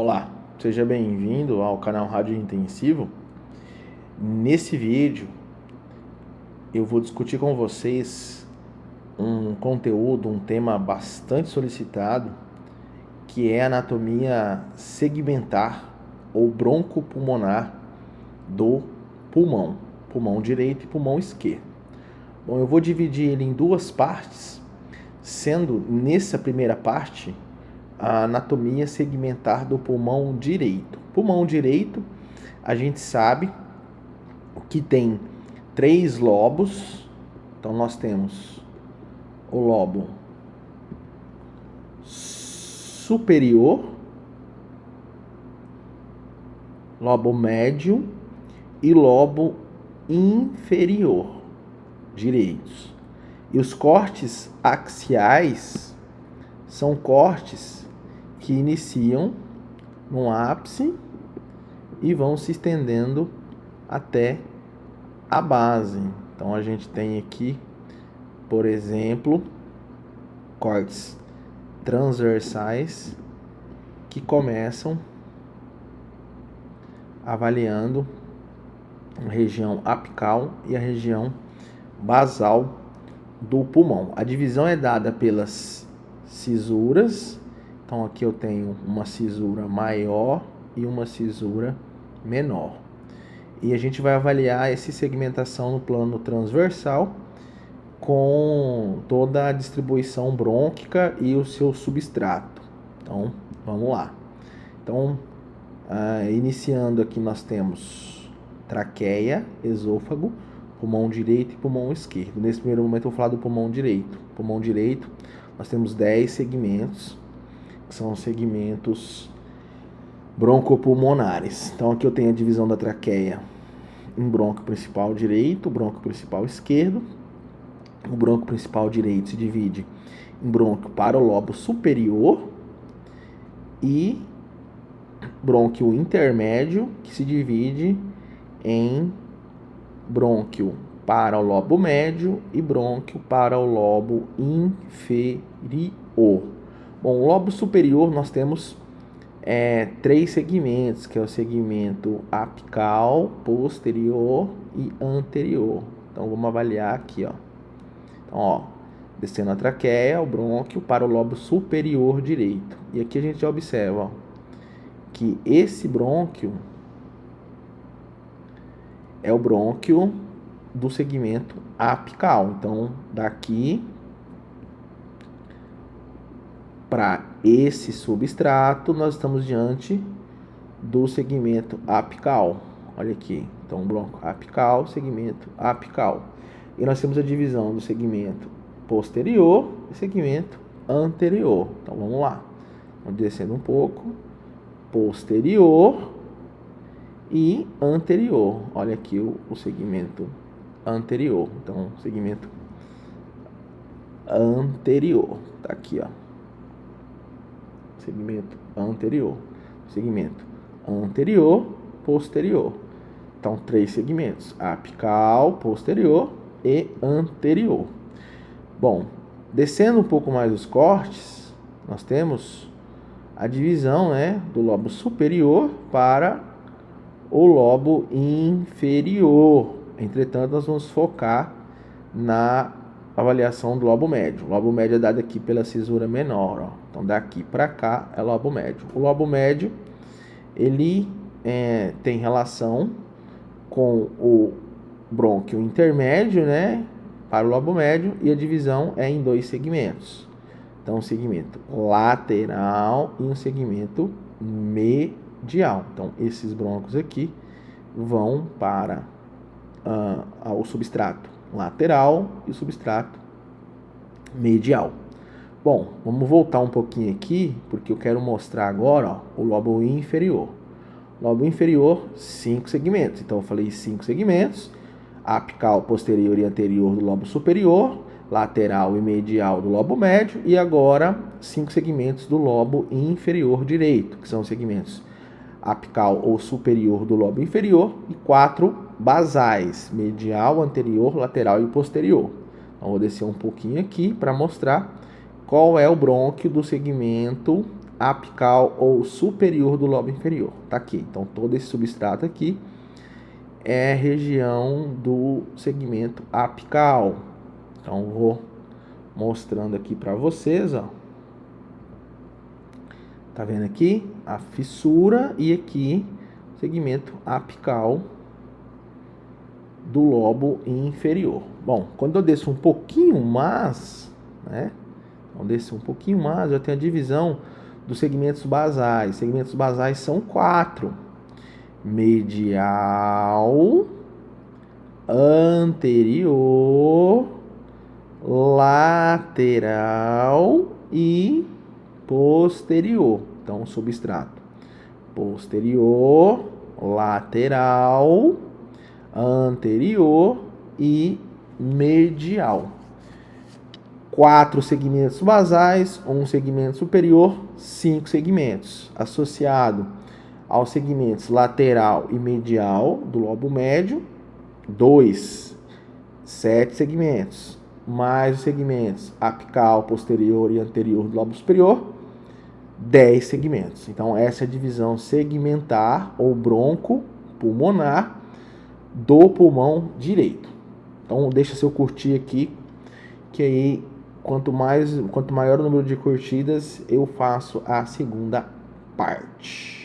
Olá, seja bem-vindo ao canal Rádio Intensivo. Nesse vídeo eu vou discutir com vocês um conteúdo, um tema bastante solicitado, que é a anatomia segmentar ou broncopulmonar do pulmão, pulmão direito e pulmão esquerdo. Bom, eu vou dividir ele em duas partes, sendo nessa primeira parte a anatomia segmentar do pulmão direito. Pulmão direito, a gente sabe que tem 3 lobos. Então nós temos o lobo superior, lobo médio e lobo inferior direitos. E os cortes axiais são cortes que iniciam no ápice e vão se estendendo até a base. Então a gente tem aqui, por exemplo, cortes transversais que começam avaliando a região apical e a região basal do pulmão. A divisão é dada pelas cisuras. Então aqui eu tenho uma cisura maior e uma cisura menor. E a gente vai avaliar essa segmentação no plano transversal com toda a distribuição brônquica e o seu substrato. Então, vamos lá. Então, iniciando aqui nós temos traqueia, esôfago, pulmão direito e pulmão esquerdo. Nesse primeiro momento eu vou falar do pulmão direito. Pulmão direito, nós temos 10 segmentos, que são segmentos broncopulmonares. Então aqui eu tenho a divisão da traqueia em bronco principal direito, bronco principal esquerdo. O bronco principal direito se divide em brônquio para o lobo superior e brônquio intermédio, que se divide em brônquio para o lobo médio e brônquio para o lobo inferior. Bom, o lobo superior nós temos 3 segmentos, que é o segmento apical, posterior e anterior. Então vamos avaliar aqui, ó. Então, descendo a traqueia, o brônquio para o lobo superior direito. E aqui a gente já observa, ó, que esse brônquio é o brônquio do segmento apical. Então, daqui para esse substrato, nós estamos diante do segmento apical. Olha aqui. Então, brônquio apical, segmento apical. E nós temos a divisão do segmento posterior e segmento anterior. Então, vamos lá. Vamos descendo um pouco. Posterior e anterior. Olha aqui o segmento anterior. Então, segmento anterior. Tá aqui, ó. Segmento anterior. Segmento anterior, posterior. Então, 3 segmentos: apical, posterior e anterior. Bom, descendo um pouco mais os cortes, nós temos a divisão, do lobo superior para o lobo inferior. Entretanto, nós vamos focar na avaliação do lobo médio. O lobo médio é dado aqui pela cisura menor, ó. Então, daqui para cá é lobo médio. O lobo médio, ele tem relação com o brônquio intermédio, para o lobo médio, e a divisão é em 2 segmentos. Então, um segmento lateral e um segmento medial. Então, esses brônquios aqui vão para o substrato lateral e o substrato medial. Bom, vamos voltar um pouquinho aqui, porque eu quero mostrar agora, o lobo inferior. Lobo inferior, 5 segmentos. Então, eu falei 5 segmentos: apical, posterior e anterior do lobo superior, lateral e medial do lobo médio, e agora 5 segmentos do lobo inferior direito, que são segmentos apical ou superior do lobo inferior, e 4 basais: medial, anterior, lateral e posterior. Então, vou descer um pouquinho aqui para mostrar qual é o brônquio do segmento apical ou superior do lobo inferior. Tá aqui. Então, todo esse substrato aqui é região do segmento apical. Então, vou mostrando aqui para vocês, ó. Tá vendo aqui? A fissura e aqui segmento apical do lobo inferior. Bom, quando eu desço um pouquinho mais, né? Então, desço um pouquinho mais, eu tenho a divisão dos segmentos basais. Segmentos basais são 4: medial, anterior, lateral e posterior. Então, substrato posterior, lateral, anterior e medial. 4 segmentos basais, 1 segmento superior, 5 segmentos. Associado aos segmentos lateral e medial do lobo médio, 7 segmentos. Mais os segmentos apical, posterior e anterior do lobo superior, 10 segmentos. Então, essa é a divisão segmentar ou bronco-pulmonar do pulmão direito. Então, deixa seu curtir aqui, que aí, quanto maior o número de curtidas, eu faço a segunda parte.